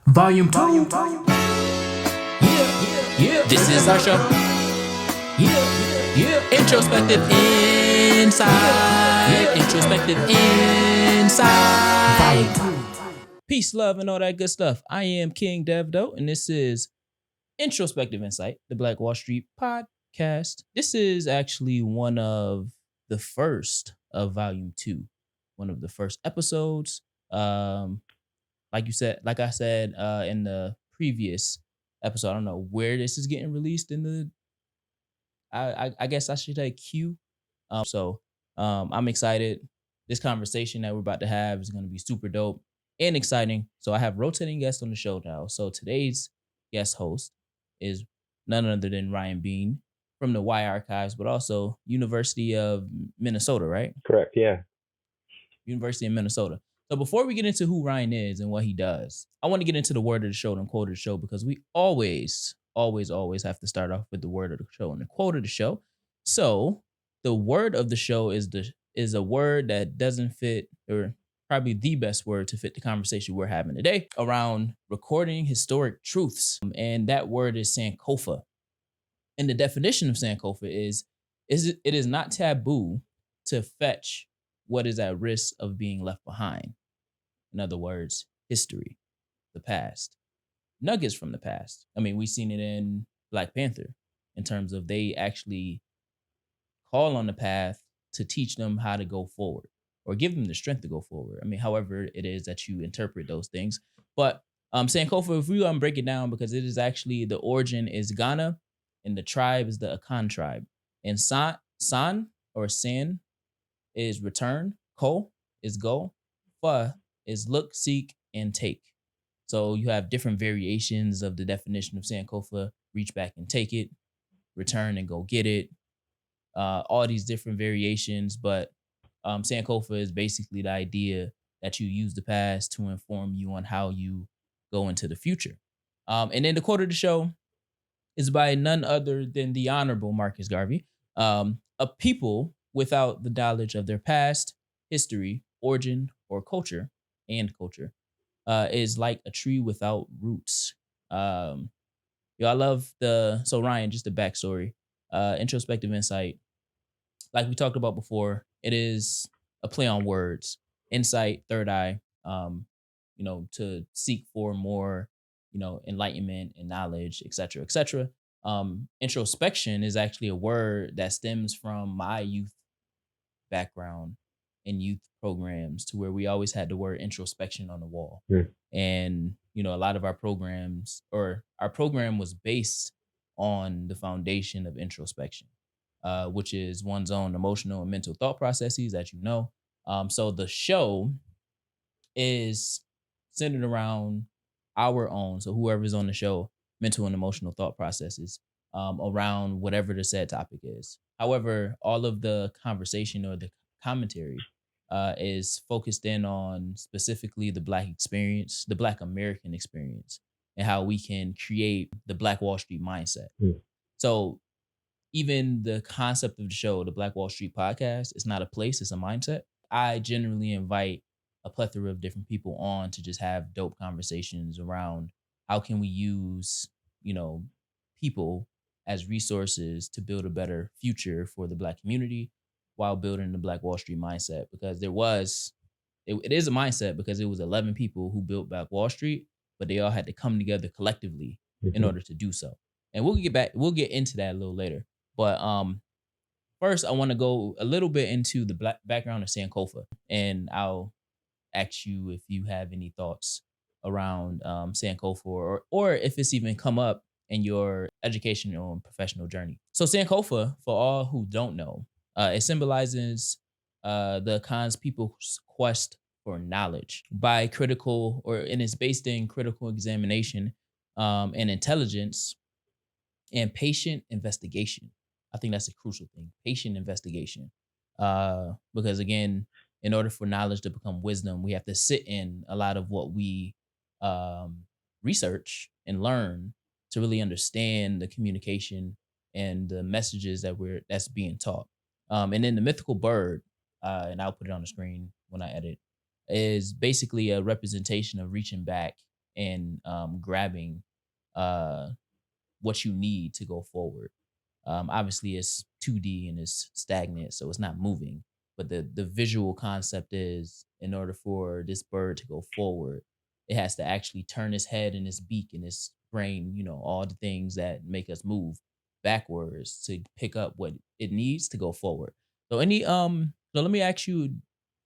Volume 2. This is our show. Introspective Insight. Introspective Insight. Peace, love, and all that good stuff. I am King Devdo, and this is Introspective Insight, the Black Wall Street podcast. This is actually one of the first of Volume 2, one of the first episodes. Like I said in the previous episode, I don't know where this is getting released in the, I guess I should say queue. I'm excited. This conversation that we're about to have is going to be super dope and exciting. So I have rotating guests on the show now. So today's guest host is none other than Ryan Bean from the Y Archives, but also University of Minnesota, right? Correct, yeah. University of Minnesota. So before we get into who Ryan is and what he does, I want to get into the word of the show and quote of the show, because we always have to start off with the word of the show and the quote of the show. So the word of the show is a word that doesn't fit, or probably the best word to fit the conversation we're having today around recording historic truths. And that word is Sankofa. And the definition of Sankofa is it is not taboo to fetch what is at risk of being left behind. In other words, history, the past, nuggets from the past. I mean, we've seen it in Black Panther in terms of they actually call on the path to teach them how to go forward or give them the strength to go forward. I mean, however it is that you interpret those things. But Sankofa, if we break it down, because it is actually, the origin is Ghana and the tribe is the Akan tribe. And San or San is return, Ko is go, Fa is look, seek, and take. So you have different variations of the definition of Sankofa: reach back and take it, return and go get it, all these different variations. But Sankofa is basically the idea that you use the past to inform you on how you go into the future. And then the quote of the show is by none other than the Honorable Marcus Garvey. A people without the knowledge of their past, history, origin, or culture is like a tree without roots. I love so Ryan, just a backstory, Introspective Insight. Like we talked about before, it is a play on words, insight, third eye, to seek for more, enlightenment and knowledge, etc., etc. Introspection is actually a word that stems from my youth background in youth programs, to where we always had the word introspection on the wall. And a lot of our programs, or our program, was based on the foundation of introspection, which is one's own emotional and mental thought processes, as you know. So the show is centered around our own, so whoever's on the show, mental and emotional thought processes around whatever the said topic is. However, all of the conversation or the commentary is focused in on specifically the Black experience, the Black American experience, and how we can create the Black Wall Street mindset. So even the concept of the show, the Black Wall Street podcast, it's not a place, it's a mindset. I generally invite a plethora of different people on to just have dope conversations around how can we use, people as resources to build a better future for the Black community while building the Black Wall Street mindset. Because it is a mindset, because it was 11 people who built Black Wall Street, but they all had to come together collectively in order to do so. And we'll get into that a little later. But first, I want to go a little bit into the background of Sankofa, and I'll ask you if you have any thoughts around Sankofa, or if it's even come up in your educational and professional journey. So Sankofa, for all who don't know, it symbolizes the Akan's people's quest for knowledge and it's based in critical examination and intelligence and patient investigation. I think that's a crucial thing, patient investigation. Because again, in order for knowledge to become wisdom, we have to sit in a lot of what we research and learn to really understand the communication and the messages that's being taught. And then the mythical bird, and I'll put it on the screen when I edit, is basically a representation of reaching back and grabbing what you need to go forward. Obviously, it's 2D and it's stagnant, so it's not moving. But the visual concept is, in order for this bird to go forward, it has to actually turn its head and its beak and its brain, all the things that make us move backwards to pick up what it needs to go forward. So let me ask you,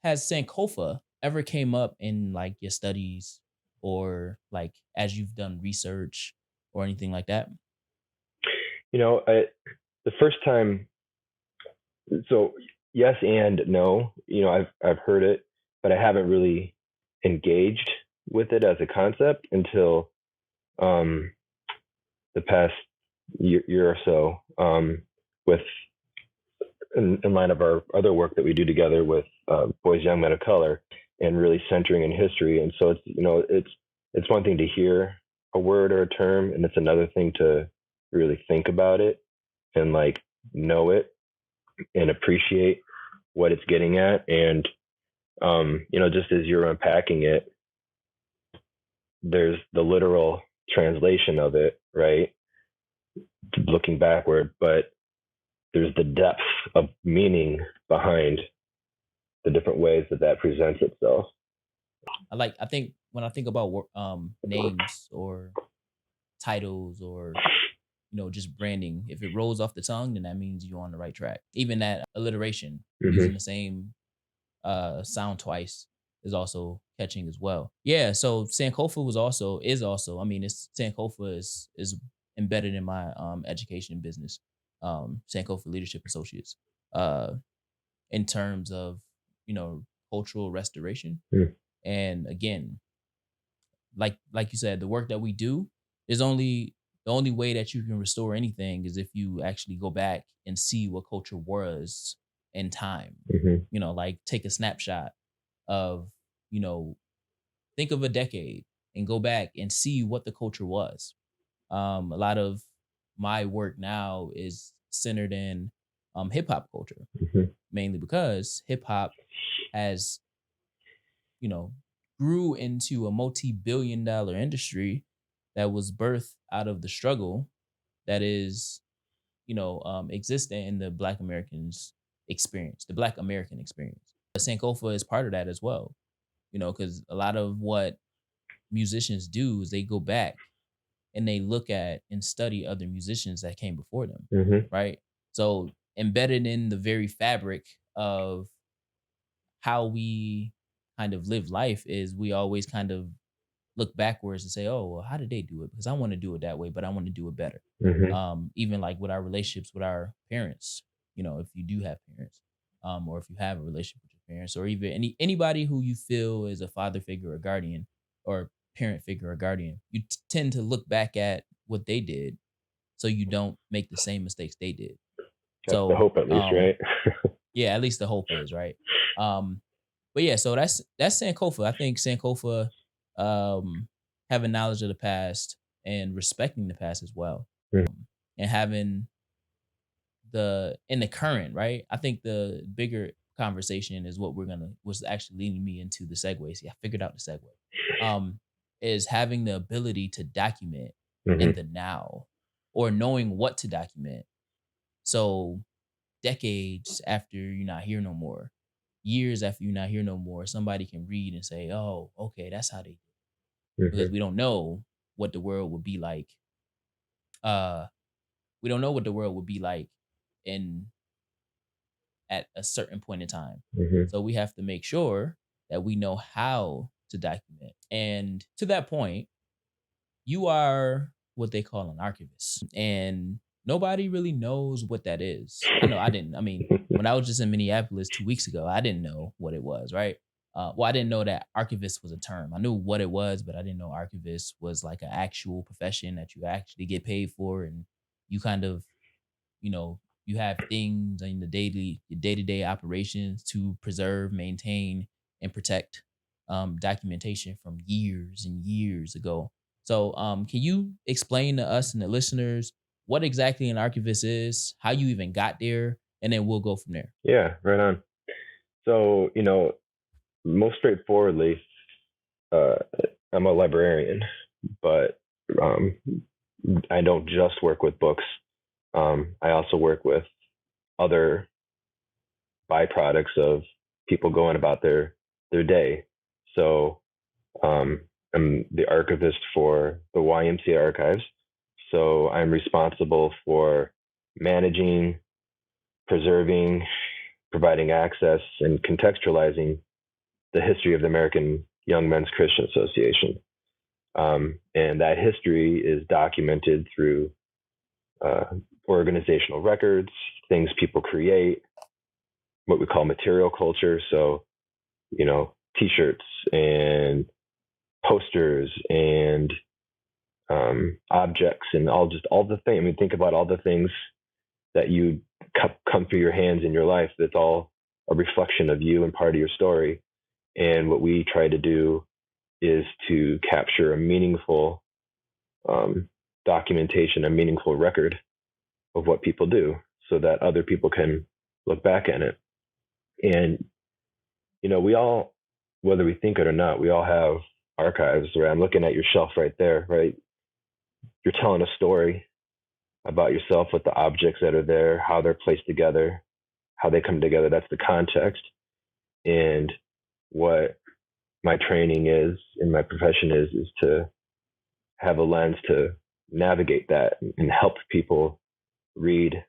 has Sankofa ever came up in like your studies or like as you've done research or anything like that? The first time, so yes and no. I've heard it, but I haven't really engaged with it as a concept until the past year or so, with in line of our other work that we do together with Boys Young Men of Color, and really centering in history. And so it's one thing to hear a word or a term, and it's another thing to really think about it and like know it and appreciate what it's getting at. And just as you're unpacking it, there's the literal translation of it, right? Looking backward, but there's the depth of meaning behind the different ways that presents itself. I think when I think about names or titles or just branding, if it rolls off the tongue, then that means you're on the right track. Even that alliteration, using the same sound twice, is also catching as well. Yeah, so Sankofa is also. I mean, Sankofa is embedded in my education business, Sankofa Leadership Associates, in terms of cultural restoration. And again, like you said, the work that we do is the only way that you can restore anything is if you actually go back and see what culture was in time. Like take a snapshot of, think of a decade and go back and see what the culture was. A lot of my work now is centered in hip hop culture, mainly because hip hop has, grew into a multi-billion-dollar industry that was birthed out of the struggle that is, existent in the Black Americans experience, the Black American experience. But Sankofa is part of that as well, because a lot of what musicians do is they go back and they look at and study other musicians that came before them, right? So embedded in the very fabric of how we kind of live life is we always kind of look backwards and say, oh, well, how did they do it? Because I want to do it that way, but I want to do it better. Even like with our relationships with our parents, if you do have parents, or if you have a relationship with your parents, or even anybody who you feel is a father figure or guardian or parent figure or guardian, you tend to look back at what they did so you don't make the same mistakes they did. That's the hope, at least, right? Yeah, at least the hope is, right? But yeah, so that's Sankofa. I think Sankofa, having knowledge of the past and respecting the past as well, and having in the current, right? I think the bigger conversation is was actually leading me into the segue. See, I figured out the segue. Is having the ability to document in the now, or knowing what to document. So decades after you're not here no more, years after you're not here no more, somebody can read and say, oh, okay, that's how they did it. Because we don't know what the world would be like. We don't know what the world would be like at a certain point in time. So we have to make sure that we know how to document. And to that point, you are what they call an archivist. And nobody really knows what that is. I know I didn't. I mean, when I was just in Minneapolis 2 weeks ago, I didn't know what it was, right? Well, I didn't know that archivist was a term. I knew what it was, but I didn't know archivist was like an actual profession that you actually get paid for. And you kind of, you have things in the day-to-day operations to preserve, maintain, and protect documentation from years and years ago. So can you explain to us and the listeners what exactly an archivist is, how you even got there, and then we'll go from there? Yeah, right on. So, most straightforwardly, I'm a librarian, but um, I don't just work with books. I also work with other byproducts of people going about their day. So I'm the archivist for the YMCA archives. So I'm responsible for managing, preserving, providing access, and contextualizing the history of the American Young Men's Christian Association. And that history is documented through organizational records, things people create, what we call material culture. So, T-shirts and posters and objects and all the things. I mean, think about all the things that you come through your hands in your life. That's all a reflection of you and part of your story. And what we try to do is to capture a meaningful documentation, a meaningful record of what people do, so that other people can look back at it. And we all, whether we think it or not, we all have archives. Right? I'm looking at your shelf right there. Right, you're telling a story about yourself with the objects that are there, how they're placed together, how they come together. That's the context. And what my training is in my profession is to have a lens to navigate that and help people read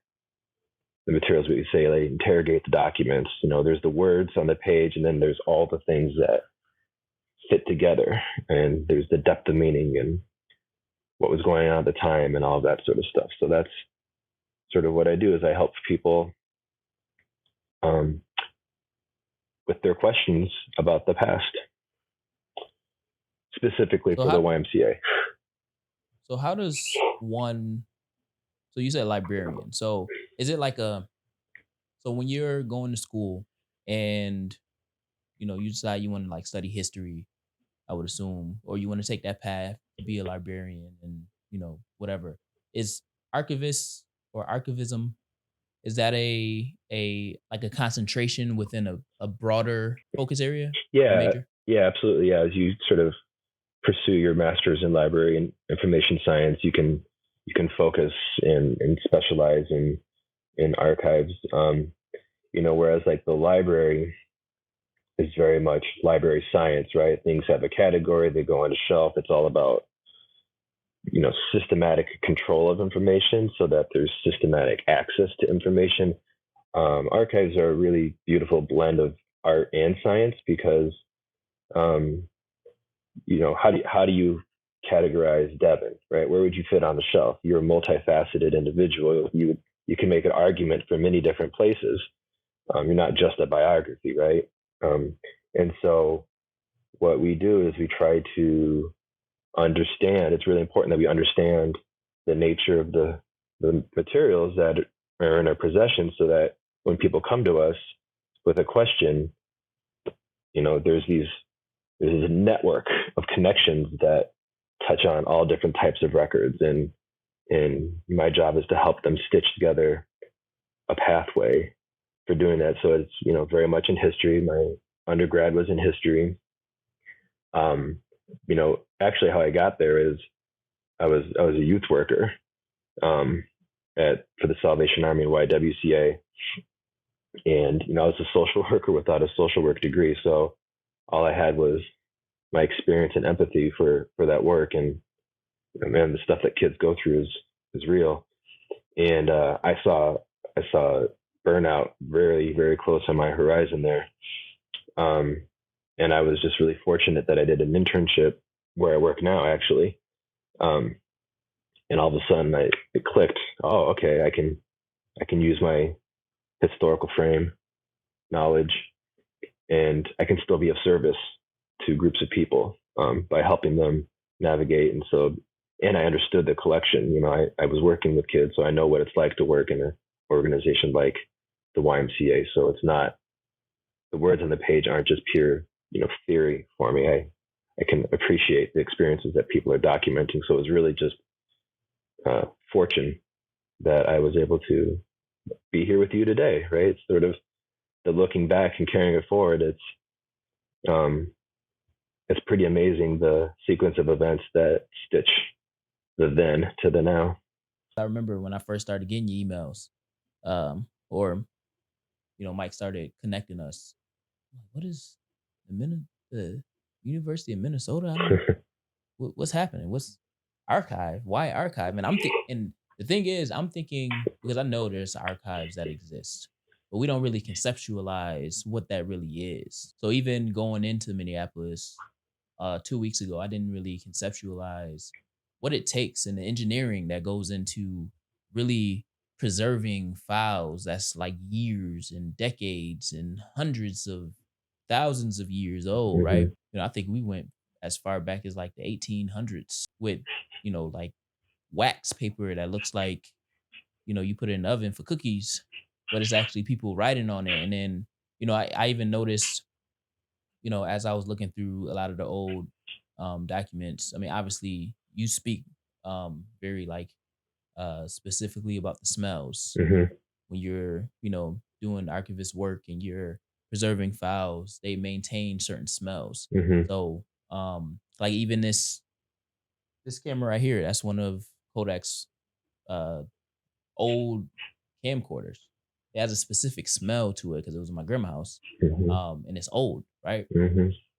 the materials. We say, like, interrogate the documents. There's the words on the page, and then there's all the things that fit together, and there's the depth of meaning and what was going on at the time and all of that sort of stuff. So that's sort of what I do, is I help people with their questions about the past, specifically for the YMCA. So how does one, so you said librarian. So is it like so when you're going to school and, you decide you want to like study history, I would assume, or you want to take that path to be a librarian and, whatever, is archivist or archivism, is that like a concentration within a broader focus area? Yeah, absolutely. Yeah. As you sort of pursue your master's in library and information science, you can focus and specialize in archives. Whereas like the library is very much library science, right? Things have a category, they go on a shelf. It's all about systematic control of information so that there's systematic access to information. Archives are a really beautiful blend of art and science because how do you categorize Devin, right? Where would you fit on the shelf? You're a multifaceted individual. You can make an argument for many different places. You're not just a biography, right? And so what we do is we try to understand. It's really important that we understand the nature of the materials that are in our possession, so that when people come to us with a question, there's a network of connections that touch on all different types of records, and my job is to help them stitch together a pathway for doing that. So it's very much in history. My undergrad was in history. Actually how I got there is I was a youth worker for the Salvation Army and YWCA, and I was a social worker without a social work degree. So all I had was my experience and empathy for that work, and man, the stuff that kids go through is real. And I saw burnout very, very close on my horizon there. And I was just really fortunate that I did an internship where I work now, actually. And all of a sudden it clicked. Oh, okay. I can use my historical frame knowledge, and I can still be of service to groups of people by helping them navigate. And I understood the collection. I was working with kids, so I know what it's like to work in an organization like the YMCA. So it's not, the words on the page aren't just pure, theory for me. I can appreciate the experiences that people are documenting. So it was really just fortune that I was able to be here with you today, right? It's sort of the looking back and carrying it forward. It's it's pretty amazing the sequence of events that stitch the then to the now. I remember when I first started getting your emails, or Mike started connecting us. What is the University of Minnesota? I don't. What's happening? What's archive? Why archive? And the thing is, I'm thinking, because I know there's archives that exist, but we don't really conceptualize what that really is. So even going into Minneapolis 2 weeks ago, I didn't really conceptualize what it takes and the engineering that goes into really preserving files that's like years and decades and hundreds of thousands of years old, right? I think we went as far back as like the 1800s with, like wax paper that looks like, you put it in the oven for cookies, but it's actually people writing on it. And then, I even noticed, as I was looking through a lot of the old documents, I mean, obviously you speak very like specifically about the smells when you're, doing archivist work and you're preserving files, they maintain certain smells. So like even this camera right here, that's one of Kodak's old camcorders. It has a specific smell to it because it was in my grandma's house, and it's old, right?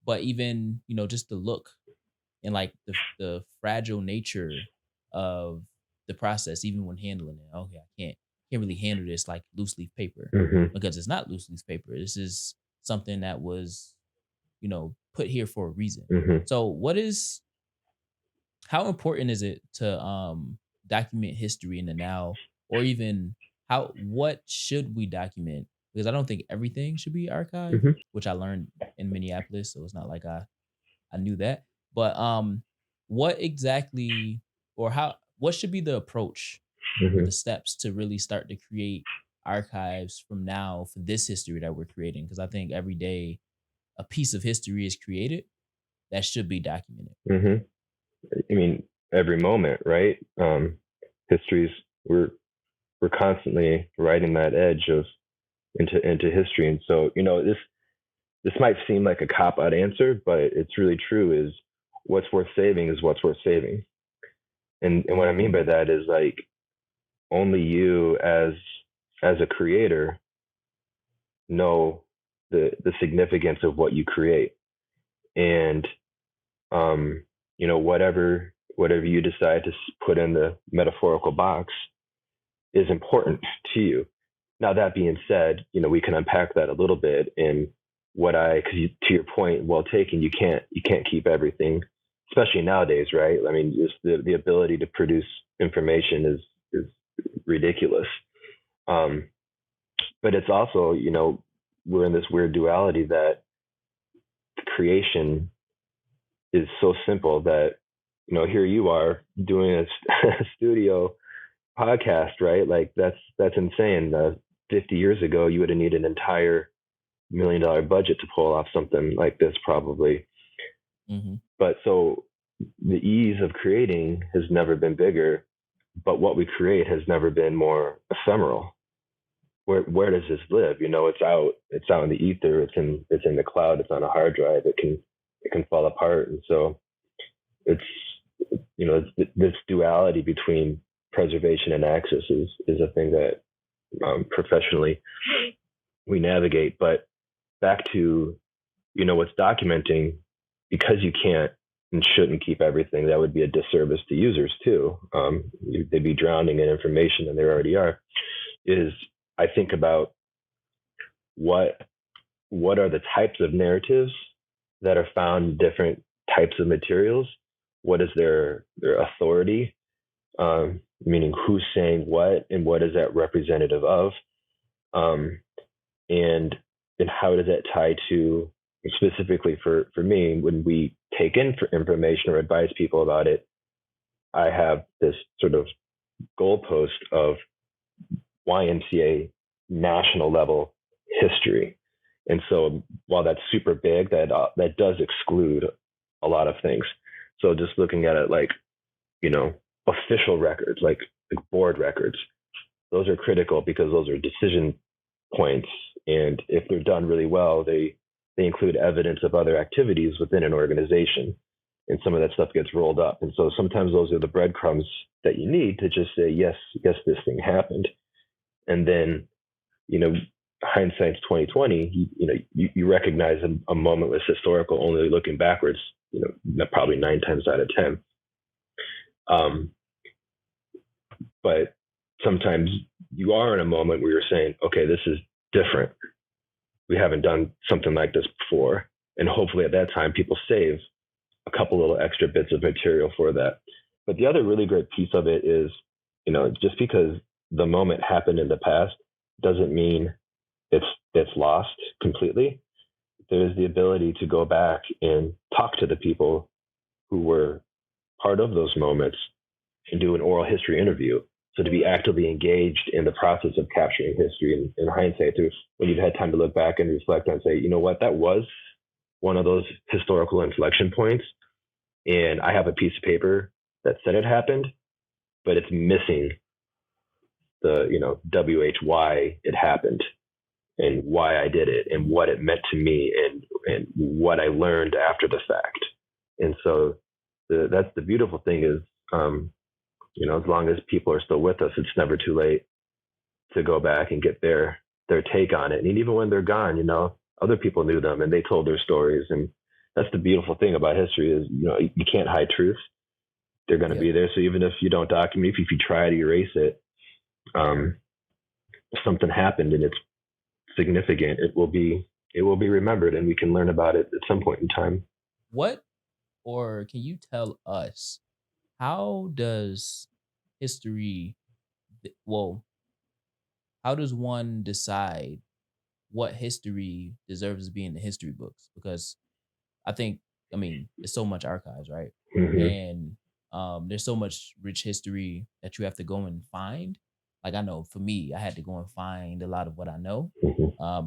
But even just the look and like the fragile nature of the process, even when handling it. Okay, I can't really handle this like loose leaf paper because it's not loose leaf paper. This is something that was put here for a reason. So how important is it to document history in the now, or even what should we document? Because I don't think everything should be archived, which I learned in Minneapolis, so it's not like I knew that. But what exactly, or what should be the approach or the steps to really start to create archives from now for this history that we're creating? Because I think every day a piece of history is created that should be documented. I mean, every moment, right? Histories, we're constantly riding that edge of into history. And so, this might seem like a cop-out answer, but it's really true, is what's worth saving is what's worth saving. And what I mean by that is like only you as a creator know the significance of what you create. And whatever you decide to put in the metaphorical box is important to you. Now, that being said, we can unpack that a little bit in because to your point, well taken, you can't keep everything, especially nowadays, right? I mean, just the ability to produce information is ridiculous. But it's also, we're in this weird duality that creation is so simple that, here you are doing a studio podcast, right? Like that's insane. 50 years ago, you would have needed an entire $1 million budget to pull off something like this, probably. But so the ease of creating has never been bigger, but what we create has never been more ephemeral. Where does this live? It's out in the ether. It's in the cloud. It's on a hard drive. It can fall apart. And so it's this duality between preservation and access is a thing that professionally we navigate. But back to what's documenting, because you can't and shouldn't keep everything, that would be a disservice to users too. They'd be drowning in information than they already are. Is I think about what are the types of narratives that are found in different types of materials. What is their authority? Meaning who's saying what and what is that representative of? And how does that tie to, specifically for me, when we take in for information or advise people about it, I have this sort of goalpost of YMCA national level history. And so while that's super big, that does exclude a lot of things. So just looking at it like, official records, like board records, those are critical because those are decision points. And if they're done really well, they they include evidence of other activities within an organization. And some of that stuff gets rolled up. And so sometimes those are the breadcrumbs that you need to just say, yes, this thing happened. And then, hindsight's 2020, you recognize a moment was historical only looking backwards, probably 9 times out of 10. But sometimes you are in a moment where you're saying, okay, this is different. We haven't done something like this before. And hopefully at that time, people save a couple little extra bits of material for that. But the other really great piece of it is, just because the moment happened in the past doesn't mean it's lost completely. There's the ability to go back and talk to the people who were part of those moments and do an oral history interview. So to be actively engaged in the process of capturing history in hindsight, when you've had time to look back and reflect and say, you know what, that was one of those historical inflection points. And I have a piece of paper that said it happened, but it's missing the, why it happened and why I did it and what it meant to me and what I learned after the fact. And so that's the beautiful thing is, as long as people are still with us, it's never too late to go back and get their take on it. And even when they're gone, other people knew them and they told their stories. And that's the beautiful thing about history is, you can't hide truth. They're going to be there. So even if you don't document, if you try to erase it, if something happened and it's significant, it will be remembered and we can learn about it at some point in time. Or can you tell us, how does history, how does one decide what history deserves to be in the history books? Because there's so much archives, right? Mm-hmm. And there's so much rich history that you have to go and find. Like I know for me, I had to go and find a lot of what I know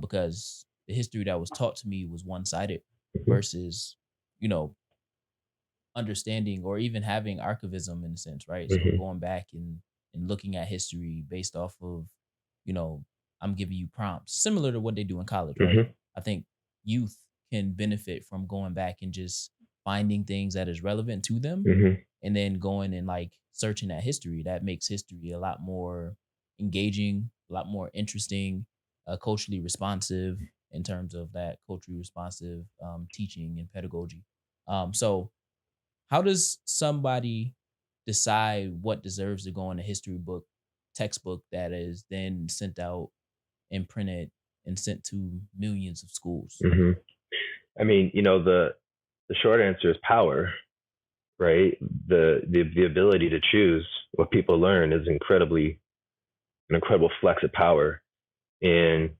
because the history that was taught to me was one-sided versus, understanding or even having archivism in a sense, right? So going back and looking at history based off of, I'm giving you prompts similar to what they do in college, right? I think youth can benefit from going back and just finding things that is relevant to them and then going and like searching that history. That makes history a lot more engaging, a lot more interesting, culturally responsive in terms of that culturally responsive teaching and pedagogy. So how does somebody decide what deserves to go in a history book, textbook that is then sent out and printed and sent to millions of schools? I mean, the short answer is power, right? The ability to choose what people learn is an incredible flex of power. And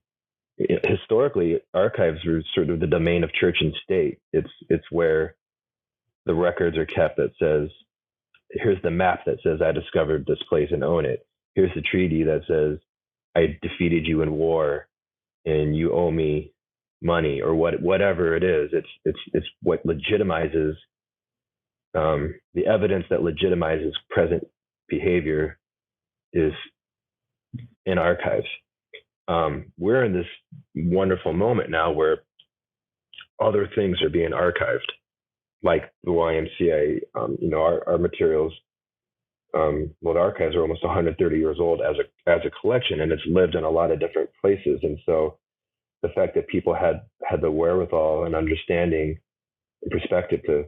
historically, archives were sort of the domain of church and state. It's where the records are kept that says, here's the map that says I discovered this place and own it. Here's the treaty that says I defeated you in war and you owe me money, or whatever it is. It's what legitimizes the evidence that legitimizes present behavior is in archives. We're in this wonderful moment now where other things are being archived, like the YMCA. Our materials, the archives are almost 130 years old as a collection, and it's lived in a lot of different places. And so the fact that people had the wherewithal and understanding and perspective to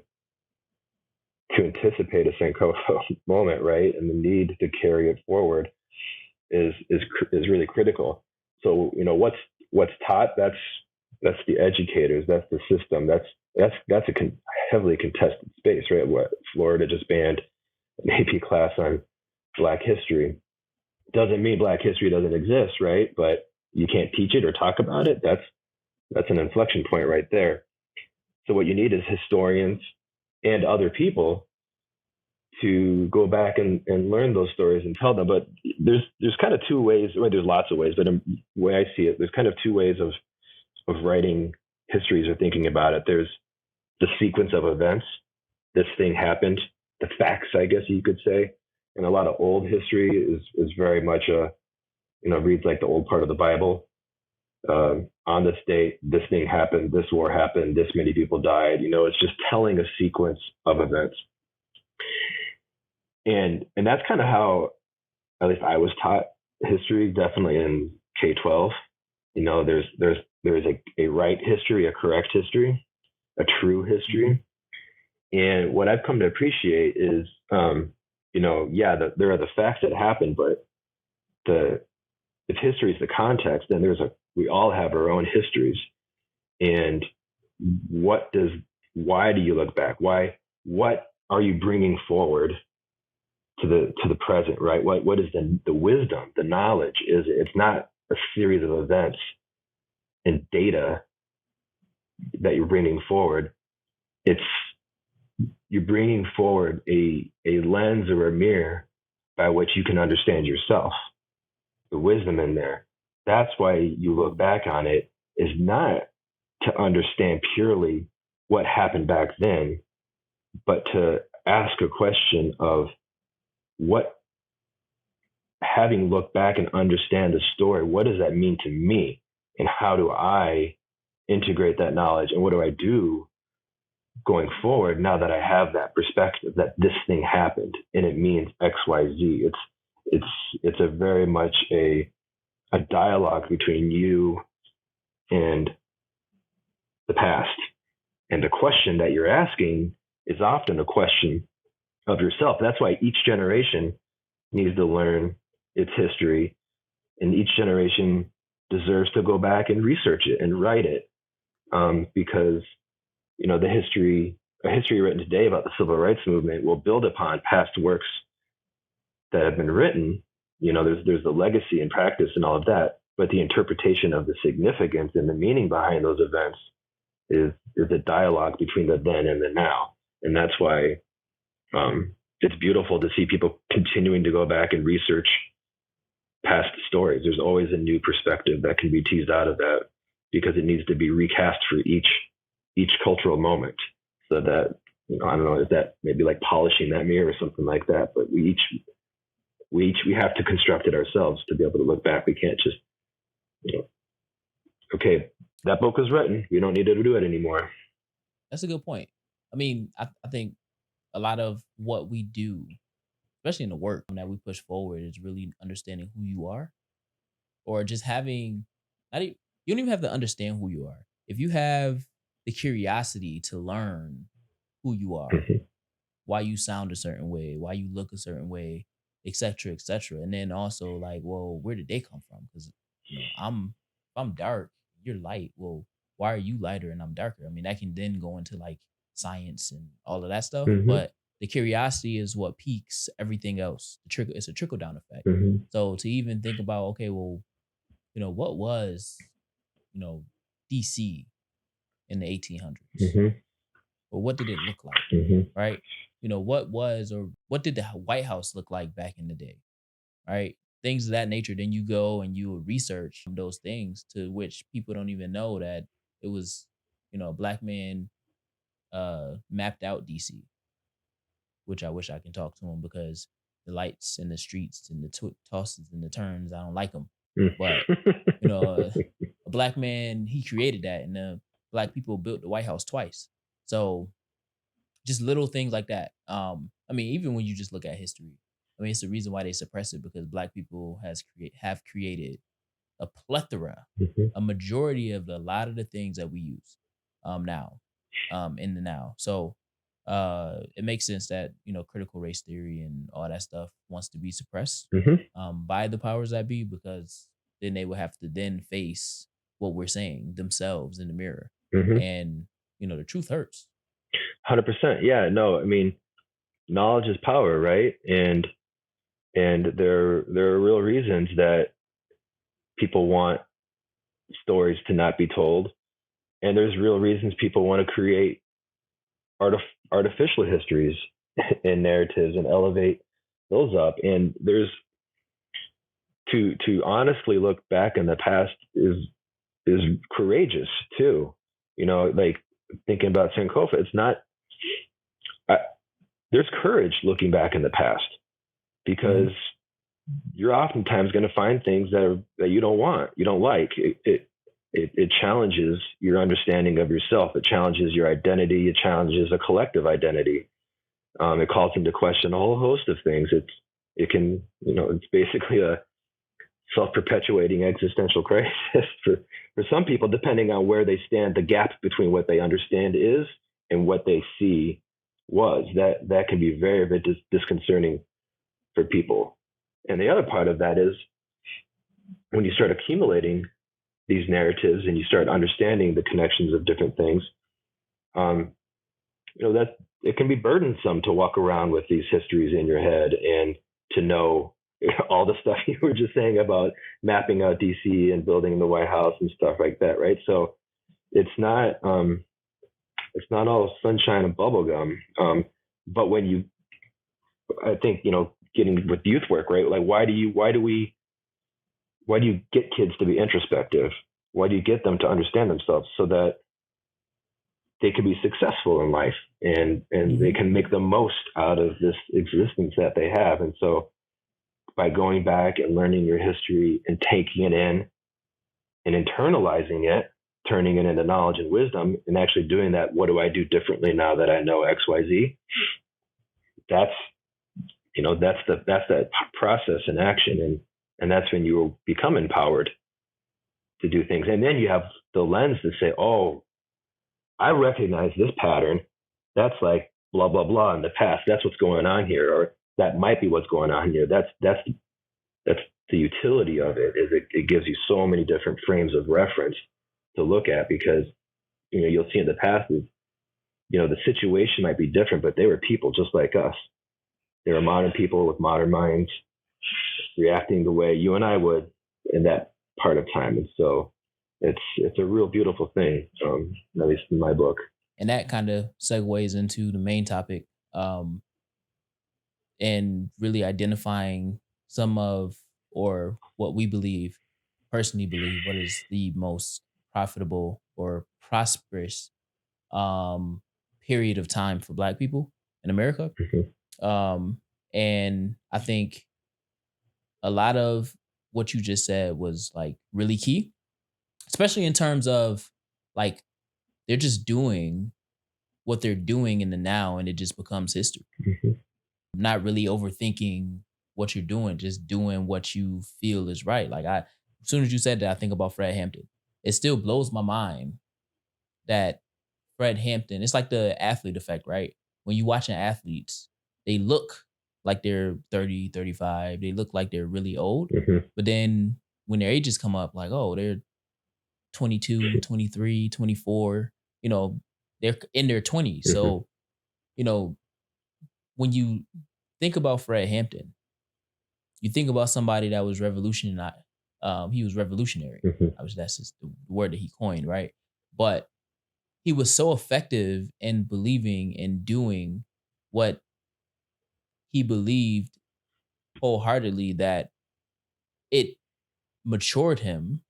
anticipate a Sankofa moment, right, and the need to carry it forward is really critical. So what's taught, that's the educators, that's the system, that's a heavily contested space, right? What Florida just banned an AP class on Black history. Doesn't mean Black history doesn't exist, right? But you can't teach it or talk about it. That's an inflection point right there. So what you need is historians and other people to go back and learn those stories and tell them. But there's kind of two ways. Well, there's lots of ways, but the way I see it, there's kind of two ways of writing histories or thinking about it. There's the sequence of events. This thing happened. The facts, I guess you could say. And a lot of old history is very much reads like the old part of the Bible. on this date, this thing happened, this war happened, this many people died. It's just telling a sequence of events. And that's kind of how, at least I was taught history, definitely in K-12. There's a right history, a correct history, a true history. And what I've come to appreciate is, there are the facts that happen, but if history is the context, then we all have our own histories. And why do you look back? What are you bringing forward to the present, right? What is the wisdom, the knowledge? It's not a series of events and data that you're bringing forward. You're bringing forward a lens or a mirror by which you can understand yourself, the wisdom in there. That's why you look back on it, is not to understand purely what happened back then, but to ask a question of having looked back and understand the story, what does that mean to me? And how do I integrate that knowledge? And what do I do going forward now that I have that perspective that this thing happened and it means X, Y, Z? It's a very much a dialogue between you and the past. And the question that you're asking is often a question of yourself. That's why each generation needs to learn its history, and each generation deserves to go back and research it and write it, because a history written today about the civil rights movement will build upon past works that have been written. There's the legacy and practice and all of that, but the interpretation of the significance and the meaning behind those events is a dialogue between the then and the now. And that's why it's beautiful to see people continuing to go back and research past stories. There's always a new perspective that can be teased out of that, because it needs to be recast for each cultural moment. So that, I don't know, is that maybe like polishing that mirror or something like that, but we have to construct it ourselves to be able to look back. We can't just, okay, that book was written, we don't need to do it anymore. That's a good point. I mean, I think a lot of what we do, especially in the work that we push forward, is really understanding who you are, or just having, you don't even have to understand who you are. If you have the curiosity to learn who you are, why you sound a certain way, why you look a certain way, et cetera, and then also like, well, where did they come from? Because if I'm dark, you're light. Well, why are you lighter and I'm darker? I mean, that can then go into like science and all of that stuff. But the curiosity is what piques everything else. It's a trickle down effect. So to even think about, okay, well, what was, DC in the 1800s? Or what did it look like? Right? What did the White House look like back in the day? Right? Things of that nature. Then you go and you research those things, to which people don't even know that it was, a black man mapped out DC, which I wish I can talk to him, because the lights and the streets and the tosses and the turns, I don't like them. But, a black man, he created that, and the black people built the White House twice. So just little things like that. I mean, even when you just look at history, I mean, it's the reason why they suppress it, because black people have created a plethora, a majority of a lot of the things that we use now, in the now. So it makes sense that, critical race theory and all that stuff wants to be suppressed by the powers that be, because then they will have to then face what we're saying themselves in the mirror. And, the truth hurts. 100%. Yeah, no, I mean, knowledge is power, right? And there are real reasons that people want stories to not be told. And there's real reasons people want to create artificial histories and narratives and elevate those up. And there's to honestly look back in the past is courageous too. Like thinking about Sankofa, it's not, there's courage looking back in the past, because you're oftentimes going to find things that you don't want, you don't like. it challenges your understanding of yourself. It challenges your identity. It challenges a collective identity. It calls into question a whole host of things. It can, it's basically a self-perpetuating existential crisis for some people, depending on where they stand. The gap between what they understand is and what they see was, that can be very, very disconcerting for people. And the other part of that is when you start accumulating these narratives and you start understanding the connections of different things, that it can be burdensome to walk around with these histories in your head and to know all the stuff you were just saying about mapping out DC and building the White House and stuff like that, right? So it's not all sunshine and bubblegum. But when I think, getting with youth work, right? Like, why do you get kids to be introspective? Why do you get them to understand themselves so that they can be successful in life and they can make the most out of this existence that they have? And so by going back and learning your history and taking it in and internalizing it, turning it into knowledge and wisdom, and actually doing that, what do I do differently now that I know X, Y, Z? That's that process in action. And that's when you become empowered to do things. And then you have the lens to say, oh, I recognize this pattern. That's like blah, blah, blah in the past. That's what's going on here. Or that might be what's going on here. That's the utility of it, is it gives you so many different frames of reference to look at, because, you'll see in the past is, the situation might be different, but they were people just like us. They were modern people with modern minds, reacting the way you and I would in that part of time. And so it's a real beautiful thing, at least in my book. And that kind of segues into the main topic, and really identifying some of, or what we personally believe, what is the most profitable or prosperous period of time for Black people in America. Mm-hmm. And I think a lot of what you just said was like really key, especially in terms of like, they're just doing what they're doing in the now, and it just becomes history. Mm-hmm. Not really overthinking what you're doing, just doing what you feel is right. Like, as soon as you said that, I think about Fred Hampton. It still blows my mind that Fred Hampton, it's like the athlete effect, right? When you watching athletes, they look like they're 30, 35. They look like they're really old. Mm-hmm. But then when their ages come up, like, oh, they're 22, 23, 24, they're in their 20s. Mm-hmm. So, when you think about Fred Hampton, you think about somebody that was revolutionary. He was revolutionary. Mm-hmm. That's just the word that he coined, right? But he was so effective in believing and doing what he believed wholeheartedly that it matured him,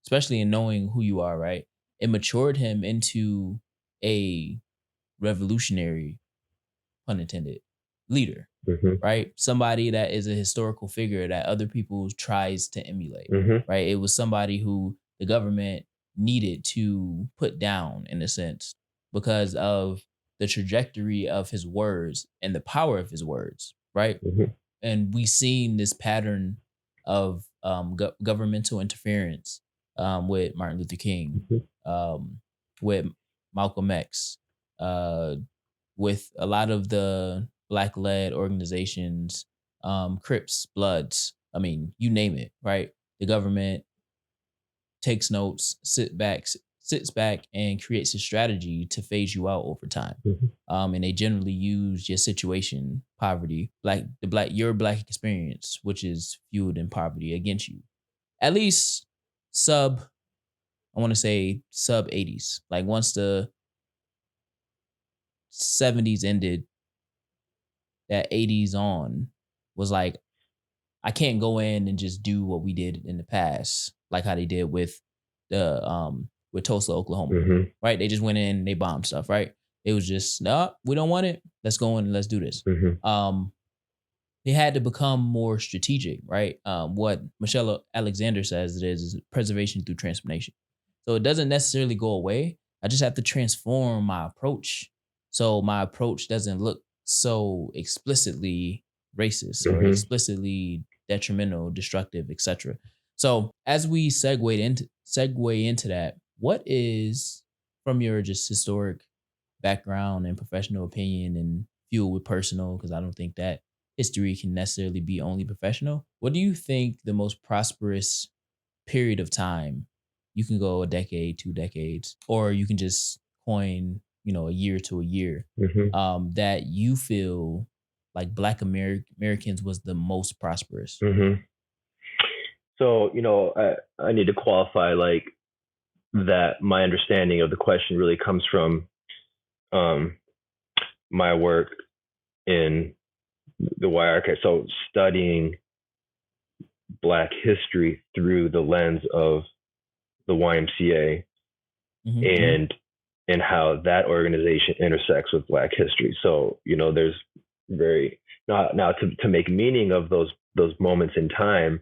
especially in knowing who you are, right? It matured him into a revolutionary, pun intended, leader, Mm-hmm. right? Somebody that is a historical figure that other people tries to emulate, Mm-hmm. right? It was somebody who the government needed to put down, in a sense, because of the trajectory of his words and the power of his words, right? Mm-hmm. And we've seen this pattern of governmental interference with Martin Luther King, with Malcolm X, with a lot of the Black-led organizations, Crips, Bloods, I mean, you name it, right? The government takes notes, sits back and creates a strategy to phase you out over time. Mm-hmm. And they generally use your situation, poverty, your Black experience, which is fueled in poverty, against you. At least sub 80s. Like, once the 70s ended, that 80s on was like, I can't go in and just do what we did in the past, like how they did with with Tulsa, Oklahoma, Mm-hmm. right? They just went in, they bombed stuff, right? It was just, no, we don't want it. Let's go in and let's do this. Mm-hmm. They had to become more strategic, right? What Michelle Alexander says it is preservation through transformation. So it doesn't necessarily go away. I just have to transform my approach. So my approach doesn't look so explicitly racist or Mm-hmm. explicitly detrimental, destructive, etc. So as we segue into that, what is, from your just historic background and professional opinion and fuel with personal, because I don't think that history can necessarily be only professional. What do you think the most prosperous period of time? You can go a decade, 2 decades, or you can just coin, a year to a year, Mm-hmm. that you feel like Black Americans was the most prosperous. Mm-hmm. So, I need to qualify like that. My understanding of the question really comes from my work in the Y Archive. So studying Black history through the lens of the YMCA Mm-hmm. and how that organization intersects with Black history. So, there's very now to make meaning of those moments in time,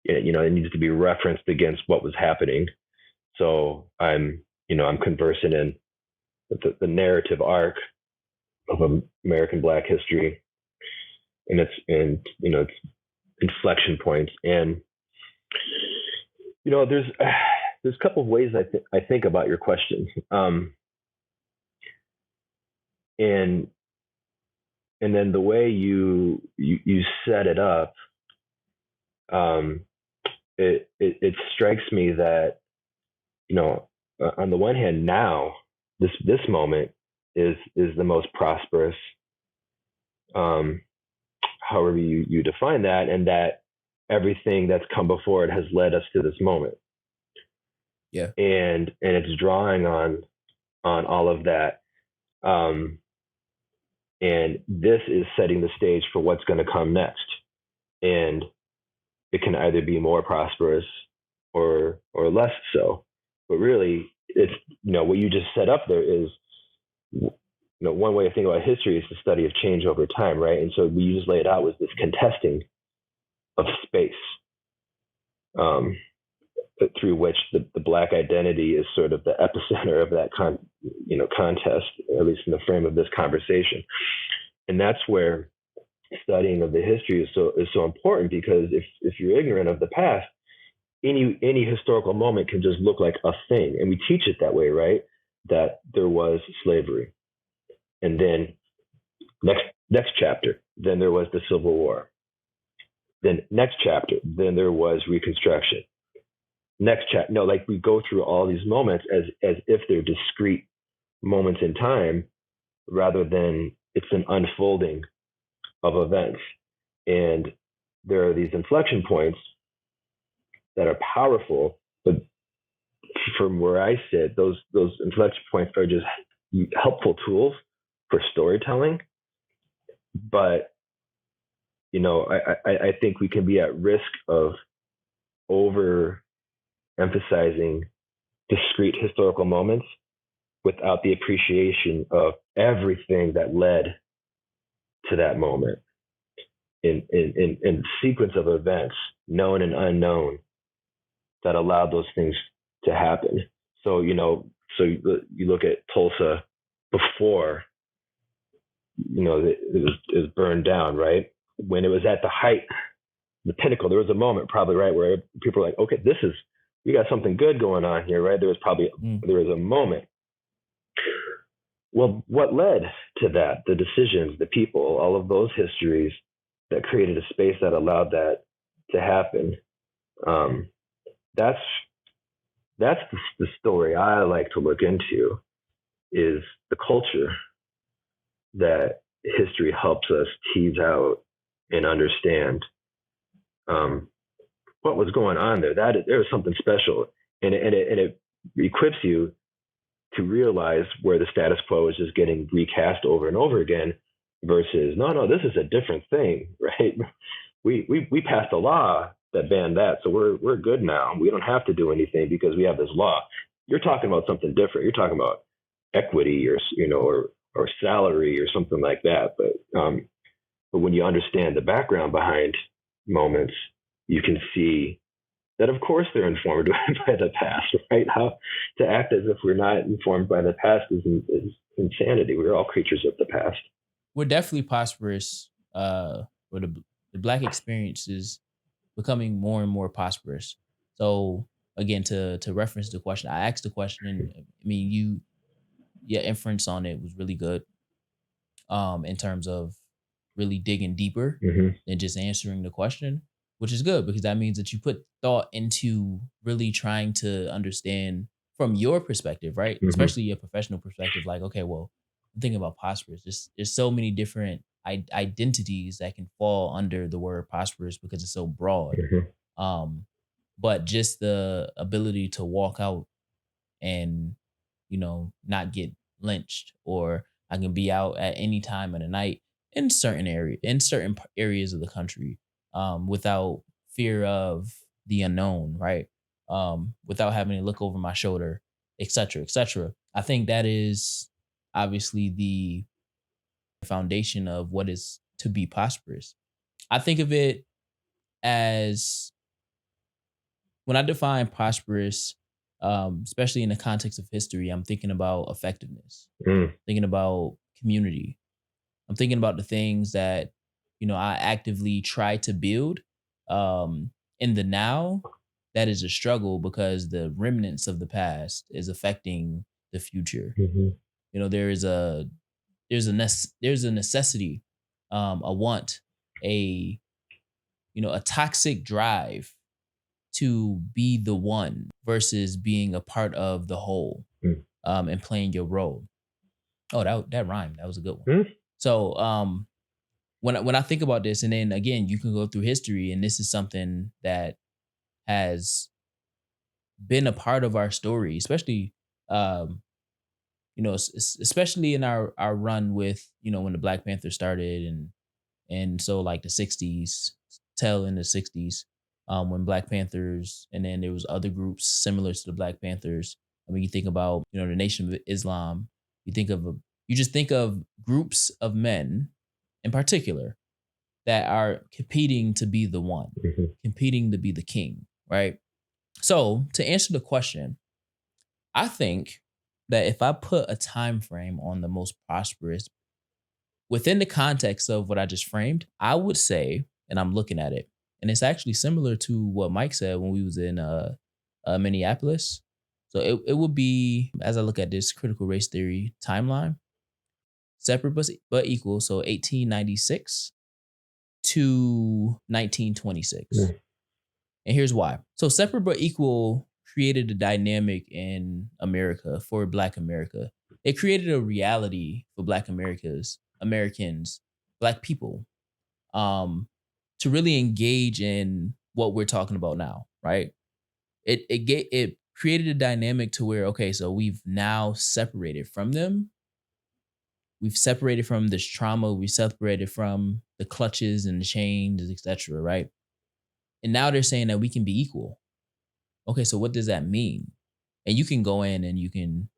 it needs to be referenced against what was happening. So I'm conversant in the narrative arc of American Black history and its inflection points. And there's a couple of ways I think about your question. And then the way you set it up, it strikes me that on the one hand, now this moment is the most prosperous, however you define that, and that everything that's come before it has led us to this moment. Yeah. And it's drawing on all of that. And this is setting the stage for what's going to come next. And it can either be more prosperous or less so. But really, it's, what you just set up there is, one way to think about history is the study of change over time, right? And so what you just laid out was this contesting of space, through which the Black identity is sort of the epicenter of that contest, at least in the frame of this conversation. And that's where studying of the history is so important, because if you're ignorant of the past, any historical moment can just look like a thing. And we teach it that way, right? That there was slavery. And then next chapter, then there was the Civil War. Then next chapter, then there was Reconstruction. Next chapter, we go through all these moments as if they're discrete moments in time, rather than it's an unfolding of events. And there are these inflection points that are powerful, but from where I sit, those inflection points are just helpful tools for storytelling. But I think we can be at risk of over emphasizing discrete historical moments without the appreciation of everything that led to that moment in sequence of events, known and unknown, that allowed those things to happen. So, so you look at Tulsa before, it was burned down, right? When it was at the height, the pinnacle, there was a moment probably, right, where people were like, okay, we got something good going on here, right? There was a moment. Well, what led to that? The decisions, the people, all of those histories that created a space that allowed that to happen. That's the story I like to look into, is the culture that history helps us tease out and understand what was going on there. There was something special, and it equips you to realize where the status quo is just getting recast over and over again, versus no, this is a different thing, right? We passed a law that banned that, so we're good now. We don't have to do anything because we have this law. You're talking about something different. You're talking about equity or salary or something like that. But when you understand the background behind moments, you can see that of course they're informed by the past, right? How to act as if we're not informed by the past is insanity. We're all creatures of the past. We're definitely prosperous. Or the Black experience is becoming more and more prosperous. So again, to reference the question, I asked the question, and I mean, your inference on it was really good. In terms of really digging deeper than just answering the question, which is good because that means that you put thought into really trying to understand from your perspective, right? Especially your professional perspective. Like, okay, well, I'm thinking about prosperous. There's so many different identities that can fall under the word prosperous because it's so broad. But just the ability to walk out and, not get lynched, or I can be out at any time of the night in certain areas of the country, without fear of the unknown, right? Without having to look over my shoulder, et cetera, et cetera. I think that is obviously the foundation of what is to be prosperous. I think of it as, when I define prosperous, especially in the context of history, I'm thinking about effectiveness, thinking about community. I'm thinking about the things that, I actively try to build in the now. That is a struggle because the remnants of the past is affecting the future. There's a necessity, a want, a toxic drive to be the one versus being a part of the whole, and playing your role. Oh, that rhymed. That was a good one. So when I think about this, and then again, you can go through history, and this is something that has been a part of our story, especially especially in our run with, when the Black Panther started, and so like the 60s, tail in the 60s, when Black Panthers, and then there was other groups similar to the Black Panthers. I mean, you think about, the Nation of Islam. You just think of groups of men in particular that are competing to be the one, competing to be the king, right? So to answer the question, I think that if I put a time frame on the most prosperous within the context of what I just framed, I would say, and I'm looking at it, and it's actually similar to what Mike said when we was in Minneapolis. So it would be, as I look at this critical race theory timeline, separate but equal. So 1896 to 1926. And here's why. So separate but equal created a dynamic in America for Black America. It created a reality for Black Americans, Black people, to really engage in what we're talking about now, right? It created a dynamic to where, okay, so we've now separated from them. We've separated from this trauma. We separated from the clutches and the chains, etc., right? And now they're saying that we can be equal. Okay, so what does that mean? And you can go in and you can,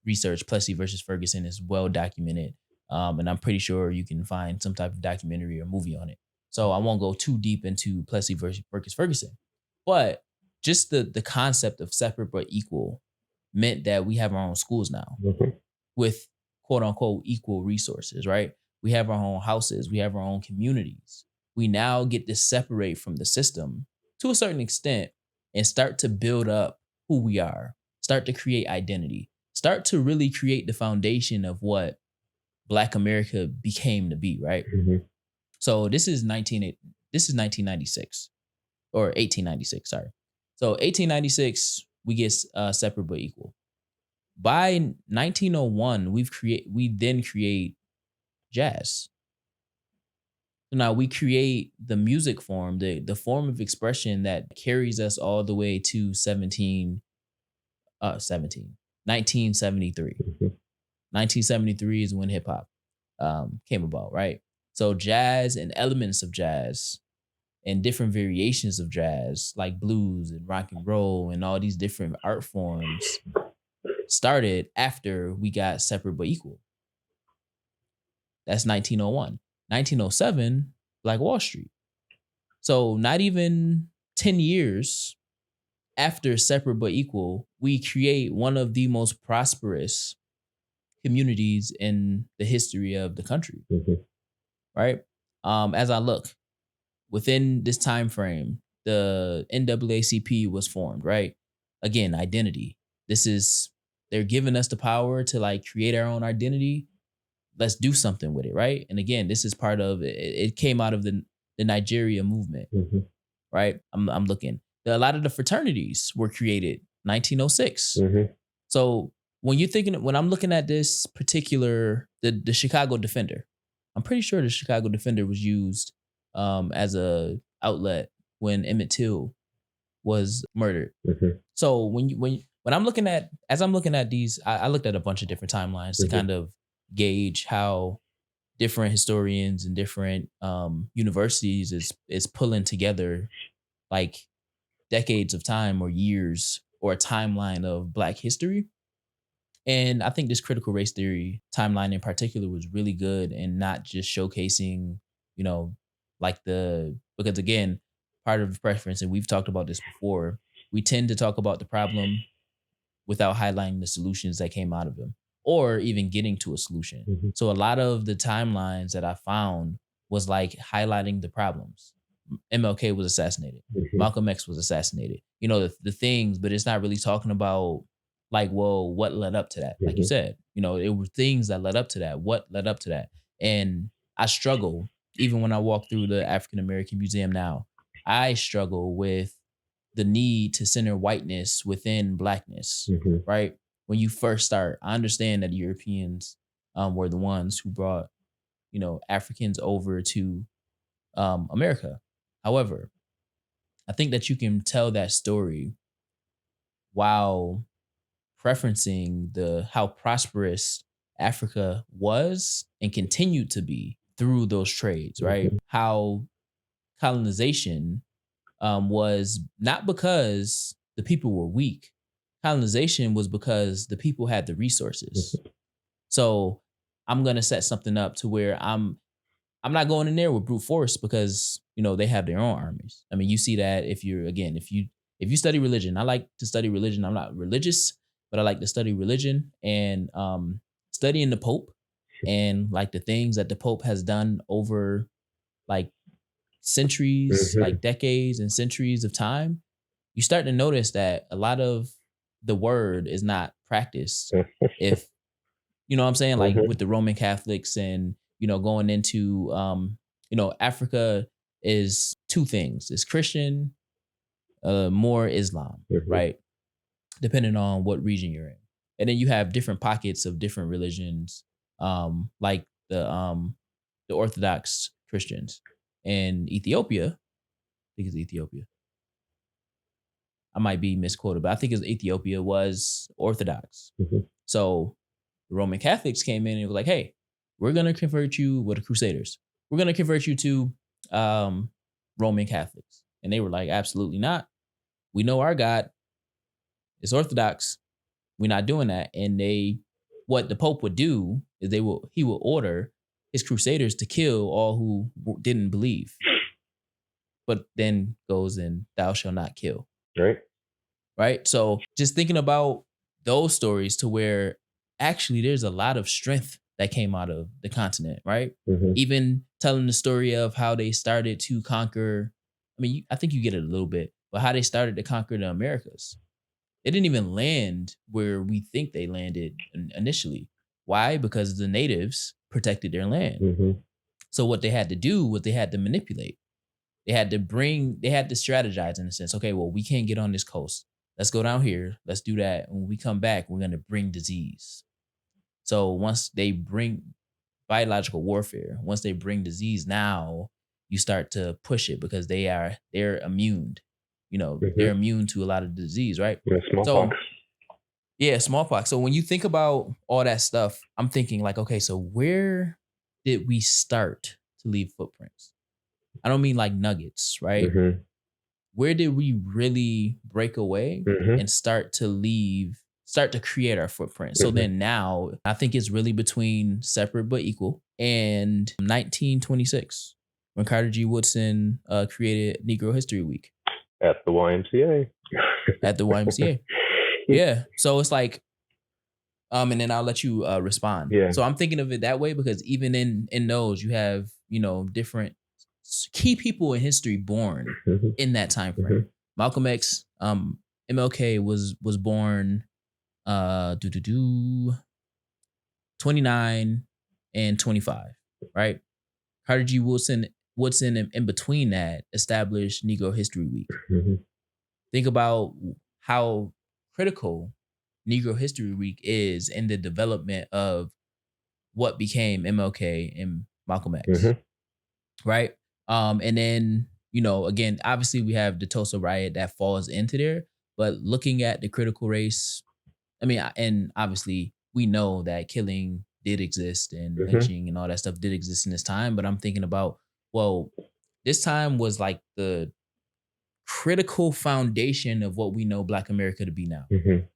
research Plessy versus Ferguson is well documented. And I'm pretty sure you can find some type of documentary or movie on it. So I won't go too deep into Plessy versus Ferguson. But just the concept of separate but equal meant that we have our own schools now with quote unquote equal resources, right? We have our own houses. We have our own communities. We now get to separate from the system to a certain extent and start to build up who we are, start to create identity, start to really create the foundation of what Black America became to be, right? So this is 1996 or 1896, sorry. So 1896, we get separate but equal. By 1901, we then create jazz. So now we create the music form, the form of expression that carries us all the way to 1973. 1973 is when hip hop came about, right? So jazz and elements of jazz and different variations of jazz, like blues and rock and roll and all these different art forms, started after we got separate but equal. That's 1901. 1907, Black Wall Street. So not even 10 years after separate but equal, we create one of the most prosperous communities in the history of the country, right? As I look within this time frame, the NAACP was formed, right? Again, identity. They're giving us the power to like create our own identity. Let's do something with it, right? And again, this is part of it. It came out of the Nigeria movement, right? I'm looking. A lot of the fraternities were created 1906. So when I'm looking at this particular the Chicago Defender, I'm pretty sure the Chicago Defender was used as a outlet when Emmett Till was murdered. So when I'm looking at these, I looked at a bunch of different timelines to kind of gauge how different historians and different universities is pulling together like decades of time or years or a timeline of Black history. And I think this critical race theory timeline in particular was really good and not just showcasing, because again, part of the preference, and we've talked about this before, we tend to talk about the problem without highlighting the solutions that came out of them or even getting to a solution. So a lot of the timelines that I found was like highlighting the problems. MLK was assassinated. Malcolm X was assassinated. The things, but it's not really talking about like, well, what led up to that? Like you said, it were things that led up to that. What led up to that? And I struggle, even when I walk through the African American Museum now, I struggle with the need to center whiteness within Blackness, right? When you first start, I understand that Europeans were the ones who brought, Africans over to America. However, I think that you can tell that story while preferencing how prosperous Africa was and continued to be through those trades, right? How colonization was not because the people were weak. Colonization was because the people had the resources. So I'm going to set something up to where I'm not going in there with brute force because, they have their own armies. I mean, you see that if you study religion. I like to study religion. I'm not religious, but I like to study religion and studying the Pope and like the things that the Pope has done over like centuries, like decades and centuries of time. You start to notice that a lot of the word is not practiced. If, what I'm saying, like with the Roman Catholics and, going into, Africa is two things. It's Christian, more Islam, right? Depending on what region you're in. And then you have different pockets of different religions, like the Orthodox Christians. In Ethiopia, I think it's Ethiopia. I might be misquoted, but I think it's Ethiopia was Orthodox. So the Roman Catholics came in and was like, hey, we're going to convert you with the Crusaders. We're going to convert you to Roman Catholics. And they were like, absolutely not. We know our God is Orthodox. We're not doing that. And what the Pope would do is he will order his Crusaders to kill all who didn't believe. But then goes and thou shalt not kill. Right. So just thinking about those stories to where actually there's a lot of strength that came out of the continent, right? Even telling the story of how they started to conquer. I mean, I think you get it a little bit, but how they started to conquer the Americas. They didn't even land where we think they landed initially. Why? Because the natives protected their land. So what they had to do was they had to manipulate. They had to strategize in a sense. Okay, well, we can't get on this coast. Let's go down here. Let's do that. When we come back, we're going to bring disease. So once they bring biological warfare, once they bring disease, now you start to push it because they're immune. They're immune to a lot of disease, right? Smallpox. Smallpox. So when you think about all that stuff, I'm thinking like, okay, so where did we start to leave footprints? I don't mean like nuggets, right? Where did we really break away and start to create our footprint? So then now I think it's really between Separate but Equal and 1926 when Carter G. Woodson created Negro History Week. At the YMCA. At the YMCA. Yeah. So it's like, and then I'll let you respond. Yeah. So I'm thinking of it that way because even in those, you have, different key people in history born in that time frame. Malcolm X, MLK was born 29 and 25, right? Carter G. Woodson in between that established Negro History Week. Think about how critical Negro History Week is in the development of what became MLK and Malcolm X, right? And then, again, obviously we have the Tulsa riot that falls into there, but looking at the critical race, and obviously we know that killing did exist and lynching and all that stuff did exist in this time, but I'm thinking about, well, this time was like the critical foundation of what we know Black America to be now,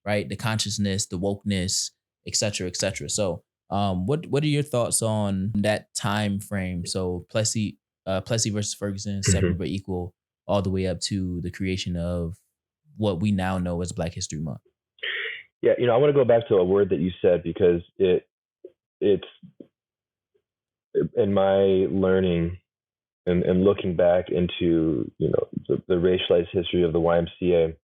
right? The consciousness, the wokeness, et cetera, et cetera. So what are your thoughts on that time frame? So Plessy versus Ferguson, separate but equal, all the way up to the creation of what we now know as Black History Month. Yeah, I want to go back to a word that you said because it's in my learning and looking back into the racialized history of the YMCA,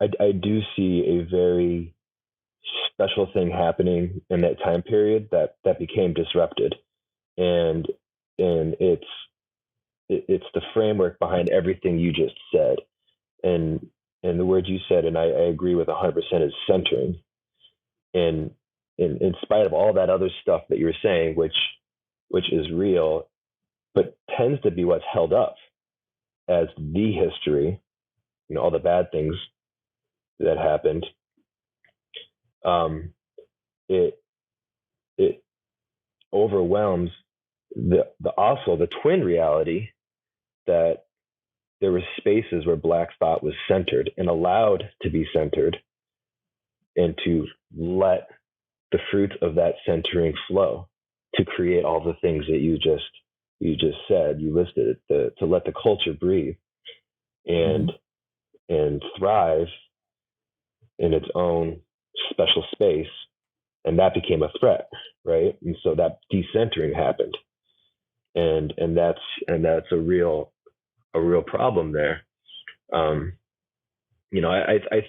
I do see a very special thing happening in that time period that became disrupted, and it's the framework behind everything you just said, and the words you said, and I agree with 100%, is centering, and in spite of all that other stuff that you're saying, which is real, but tends to be what's held up as the history, all the bad things that happened. It overwhelms the twin reality that there were spaces where Black thought was centered and allowed to be centered, and to let the fruits of that centering flow to create all the things that you just said, you listed, to let the culture breathe and thrive in its own special space. And that became a threat, right? And so that decentering happened, and that's a real problem there. I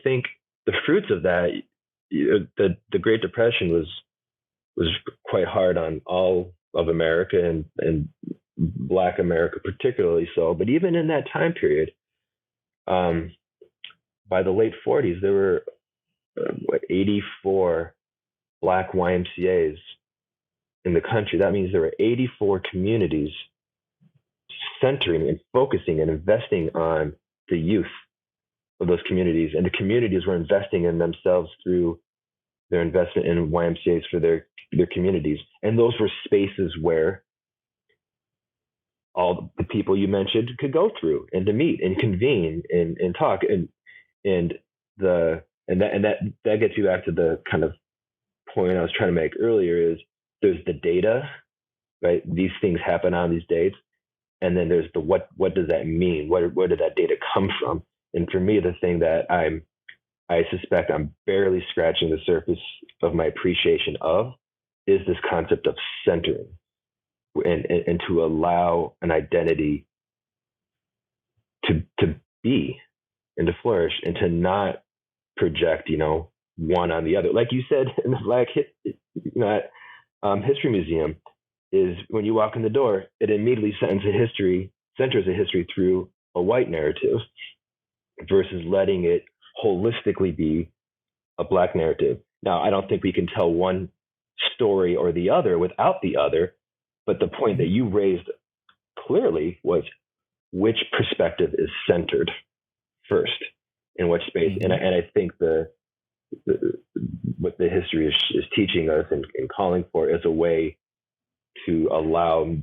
think the fruits of that, the Great Depression was quite hard on all of America and Black America particularly so. But even in that time period, by the late 40s, there were 84 Black YMCAs in the country. That means there were 84 communities centering and focusing and investing on the youth of those communities, and the communities were investing in themselves through their investment in YMCAs for their communities. And those were spaces where all the people you mentioned could go through and to meet and convene and talk, and that gets you back to the kind of point I was trying to make earlier, is there's the data, right? These things happen on these dates, and then there's the what does that mean? Where did that data come from? And for me, the thing that I suspect I'm barely scratching the surface of my appreciation of is this concept of centering, and to allow an identity to be and to flourish, and to not project, one on the other. Like you said in the Black History Museum, is when you walk in the door, it immediately centers a history through a white narrative, versus letting it holistically be a Black narrative. Now, I don't think we can tell one story or the other without the other, but the point that you raised clearly was which perspective is centered first in which space. And I think what the history is teaching us and calling for is a way to allow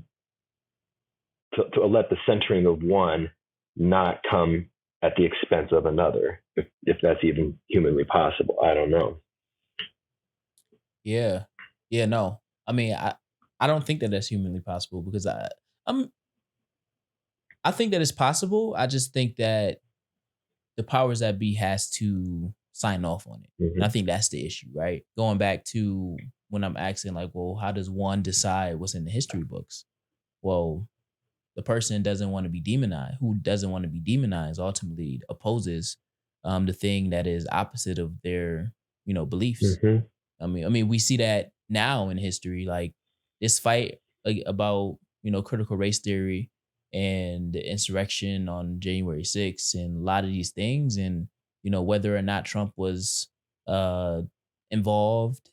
to let the centering of one not come at the expense of another, if that's even humanly possible. I don't know. Yeah. No. I mean, I don't think that that's humanly possible, because I think that it's possible. I just think that the powers that be has to sign off on it. And I think that's the issue, right? Going back to when I'm asking, like, well, how does one decide what's in the history books? Well, the person doesn't want to be demonized. Who doesn't want to be demonized ultimately opposes the thing that is opposite of their, beliefs. I mean, we see that now in history, like this fight about critical race theory and the insurrection on January 6th and a lot of these things, and whether or not Trump was uh, involved,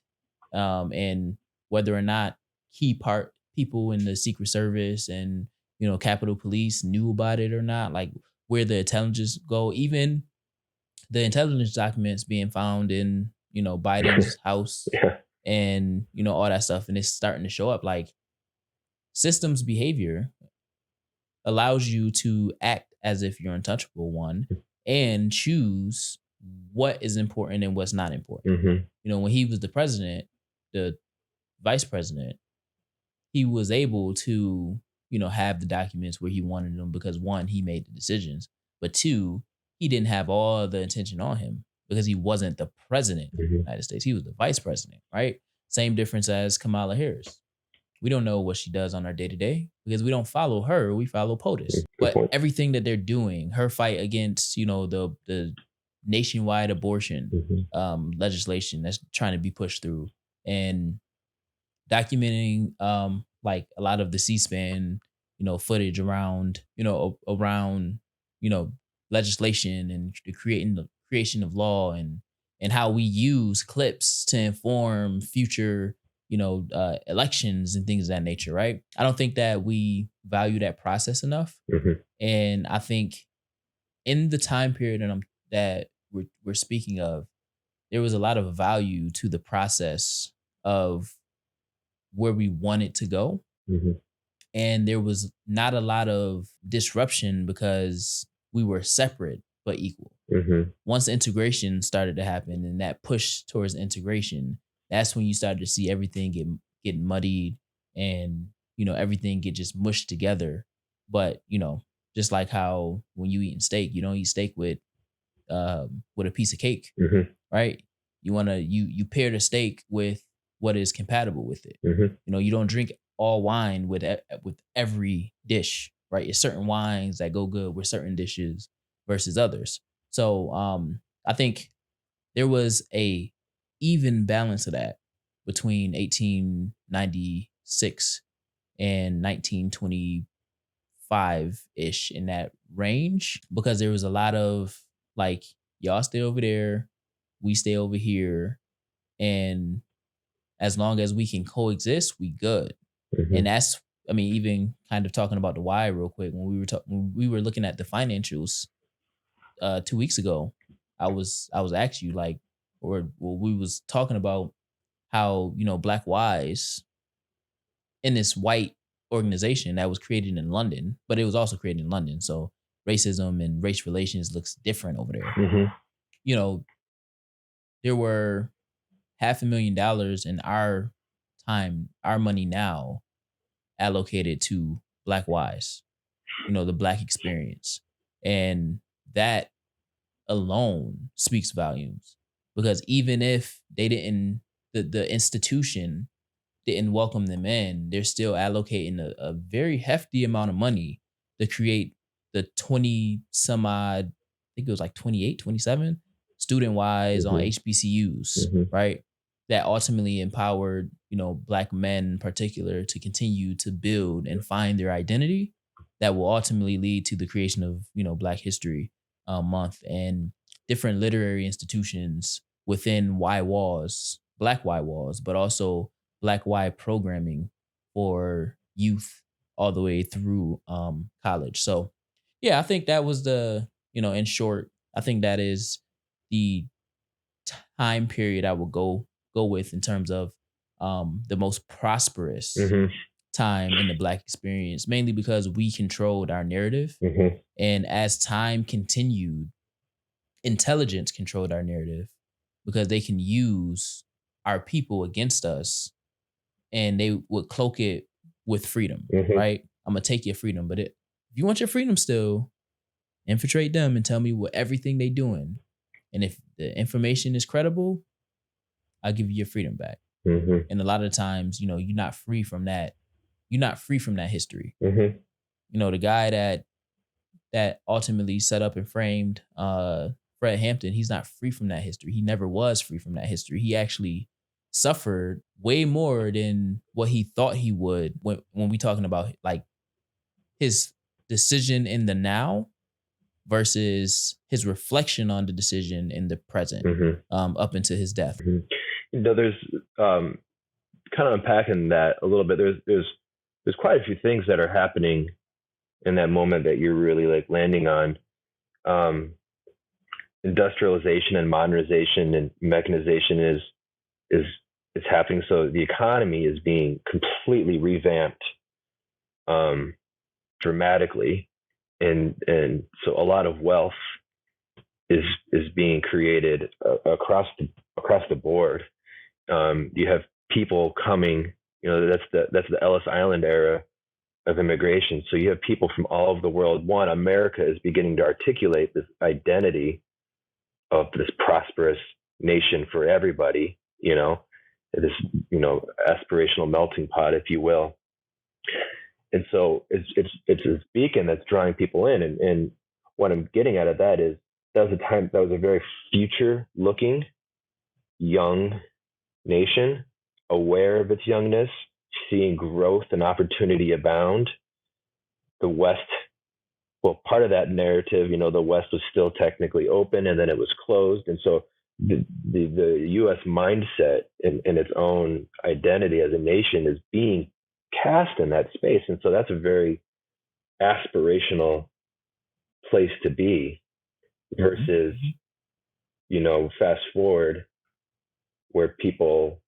and whether or not key part people in the Secret Service and Capitol Police knew about it or not, like where the intelligence go, even the intelligence documents being found in Biden's house Yeah. and all that stuff, and it's starting to show up. Like systems behavior allows you to act as if you're untouchable, one, and choose what is important and what's not important. When he was the president, the vice president, he was able to have the documents where he wanted them because, one, he made the decisions, but two, he didn't have all the attention on him because he wasn't the president of the United States. He was the vice president, right? Same difference as Kamala Harris. We don't know what she does on our day-to-day because we don't follow her. We follow POTUS. But everything that they're doing, her fight against, the nationwide abortion legislation that's trying to be pushed through, and documenting like a lot of the C-SPAN, footage around, legislation and the creation of law, and how we use clips to inform future elections and things of that nature, right? I don't think that we value that process enough. And I think in the time period that we're speaking of, there was a lot of value to the process of where we wanted to go. And there was not a lot of disruption because we were separate but equal. Once integration started to happen and that push towards integration, that's when you started to see everything get muddied and everything get just mushed together. But just like how when you eating steak, you don't eat steak with a piece of cake, right? You pair the steak with what is compatible with it. You don't drink all wine with every dish, right? It's certain wines that go good with certain dishes versus others. So I think there was a even balance of that between 1896 and 1925-ish, in that range, because there was a lot of like, y'all stay over there, we stay over here, and as long as we can coexist, we good. And that's, I mean, even kind of talking about the why real quick, when we were looking at the financials 2 weeks ago, I was asking you, like, we was talking about how Black Wise, in this white organization that was created in London, but it was also created in London, so racism and race relations looks different over there. There were $500,000 in our time, our money now, allocated to Black Wise, the Black experience. And that alone speaks volumes, because even if they didn't, the institution didn't welcome them in, they're still allocating a very hefty amount of money to create the 20 some odd, I think it was like 28, 27 student wise on HBCUs, right? That ultimately empowered, Black men in particular to continue to build and find their identity that will ultimately lead to the creation of, Black History Month and different literary institutions within Y walls, Black Y walls, but also Black Y programming for youth all the way through college. So yeah, I think that was in short, I think that is the time period I would go with in terms of the most prosperous time in the Black experience, mainly because we controlled our narrative. And as time continued, intelligence controlled our narrative, because they can use our people against us, and they would cloak it with freedom, right? I'm gonna take your freedom, but if you want your freedom still, infiltrate them and tell me what everything they doing. And if the information is credible, I'll give you your freedom back. Mm-hmm. And a lot of times, you're not free from that. You're not free from that history. Mm-hmm. The guy that ultimately set up and framed Fred Hampton, he's not free from that history. He never was free from that history. He actually suffered way more than what he thought he would when we talking about like his decision in the now versus his reflection on the decision in the present, up into his death. There's kind of unpacking that a little bit. There's quite a few things that are happening in that moment that you're really like landing on. Industrialization and modernization and mechanization is happening. So the economy is being completely revamped dramatically. And so a lot of wealth is being created across the board. You have people coming, that's the Ellis Island era of immigration. So you have people from all over the world. One, America is beginning to articulate this identity of this prosperous nation for everybody, this, aspirational melting pot, if you will. And so it's this beacon that's drawing people in. And what I'm getting at that is that was a very future looking young nation, aware of its youngness, seeing growth and opportunity abound. The West, well, part of that narrative, the West was still technically open and then it was closed. And so the U.S. mindset and its own identity as a nation is being cast in that space. And so that's a very aspirational place to be versus, fast forward where people,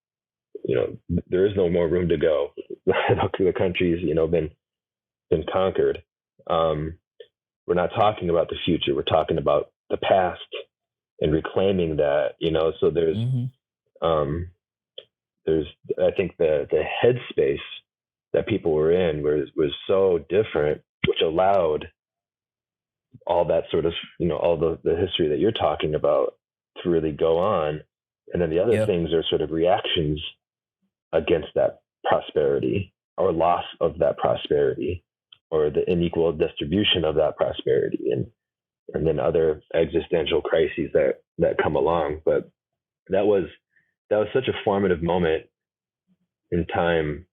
there is no more room to go. The country's, been conquered. We're not talking about the future. We're talking about the past and reclaiming that, so there's, I think the headspace that people were in was so different, which allowed all that sort of, all the history that you're talking about to really go on. And then the other things are sort of reactions against that prosperity or loss of that prosperity or the unequal distribution of that prosperity and then other existential crises that come along. But that was such a formative moment in time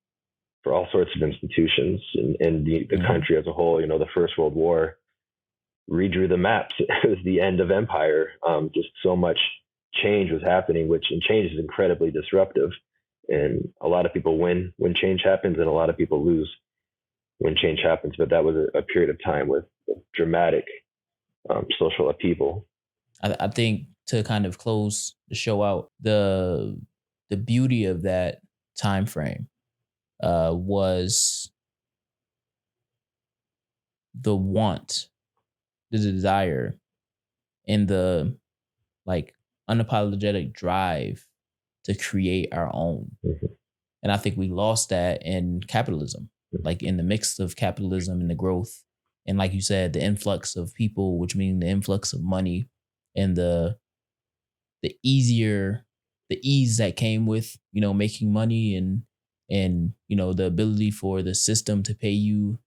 for all sorts of institutions and the country as a whole. The First World War redrew the maps. It was the end of empire. Just so much change was happening, and change is incredibly disruptive. And a lot of people win when change happens, and a lot of people lose when change happens. But that was a period of time with dramatic social upheaval. I think to kind of close the show out, the beauty of that time frame was the want, the desire, and the unapologetic drive to create our own. And I think we lost that in capitalism, in the mix of capitalism and the growth. And like you said, the influx of people, which means the influx of money and the ease that came with, making money and the ability for the system to pay you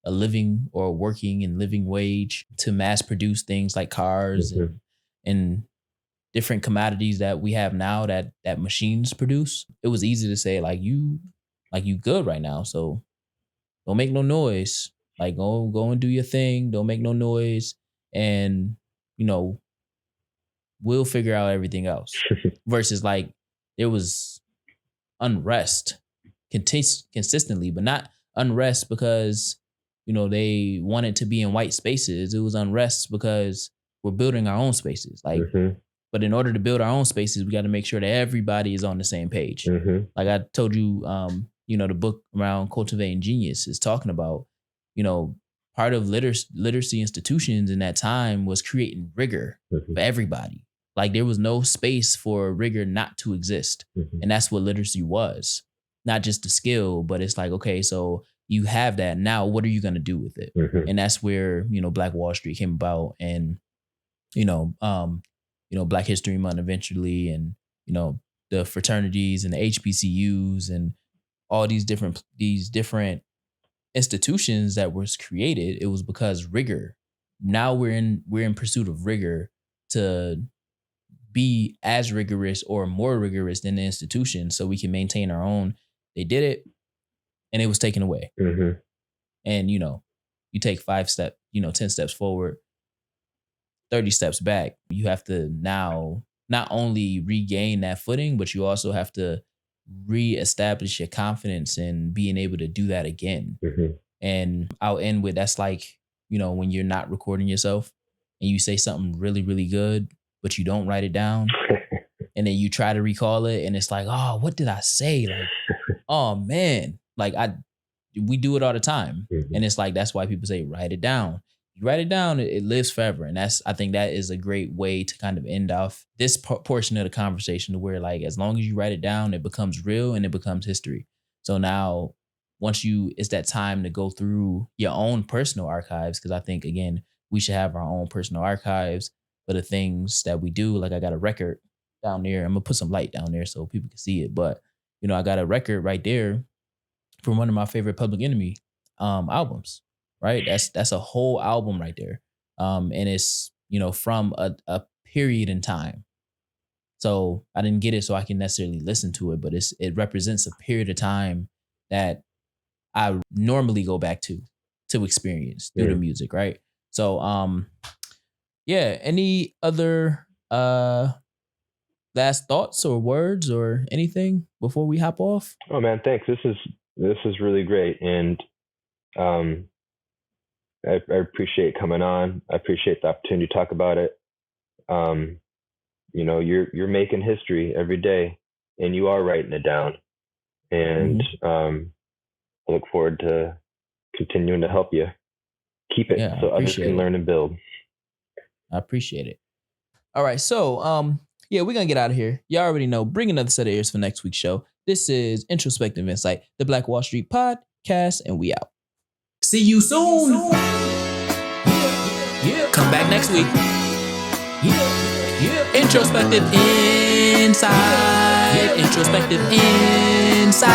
a living or working and living wage to mass produce things like cars and different commodities that we have now that machines produce. It was easy to say you good right now. So don't make no noise. Go and do your thing. Don't make no noise. And, we'll figure out everything else. Versus there was unrest consistently, but not unrest because, they wanted to be in white spaces. It was unrest because we're building our own spaces. But in order to build our own spaces, we got to make sure that everybody is on the same page. Like I told you, the book around Cultivating Genius is talking about, part of literacy institutions in that time was creating rigor for everybody. There was no space for rigor not to exist. And that's what literacy was. Not just the skill, but it's okay, so you have that. Now, what are you going to do with it? Mm-hmm. And that's where, Black Wall Street came about, and, Black History Month eventually, and, the fraternities and the HBCUs and all these different institutions that was created. It was because rigor. Now we're in pursuit of rigor to be as rigorous or more rigorous than the institution, so we can maintain our own. They did it, and it was taken away. Mm-hmm. And you take 5 steps, 10 steps forward, 30 steps back. You have to now not only regain that footing, but you also have to reestablish your confidence in being able to do that again. Mm-hmm. And I'll end with, that's like, when you're not recording yourself and you say something really, really good, but you don't write it down. And then you try to recall it, and it's like, oh, what did I say? Like, oh man, like we do it all the time. Mm-hmm. And it's like, that's why people say, write it down. You write it down, it lives forever. And I think that is a great way to kind of end off this portion of the conversation, to where, like, as long as you write it down, it becomes real and it becomes history. So now, it's that time to go through your own personal archives. Cause I think, again, we should have our own personal archives for the things that we do. Like, I got a record down there. I'm gonna put some light down there so people can see it. But, I got a record right there from one of my favorite Public Enemy albums, right? That's a whole album right there. And it's, from a period in time. So I didn't get it so I can necessarily listen to it, but it represents a period of time that I normally go back to experience through the music, right? So any other last thoughts or words or anything before we hop off? Oh man, thanks. This is really great, and I appreciate coming on. I appreciate the opportunity to talk about it. You're making history every day, and you are writing it down. And I look forward to continuing to help you keep it so others can learn and build. I appreciate it. All right, so we're gonna get out of here. Y'all already know. Bring another set of ears for next week's show. This is Introspective Insight, the Black Wall Street podcast, and we out. See you soon. Yeah. Come back next week. Yeah. Introspective Insight. Introspective Insight.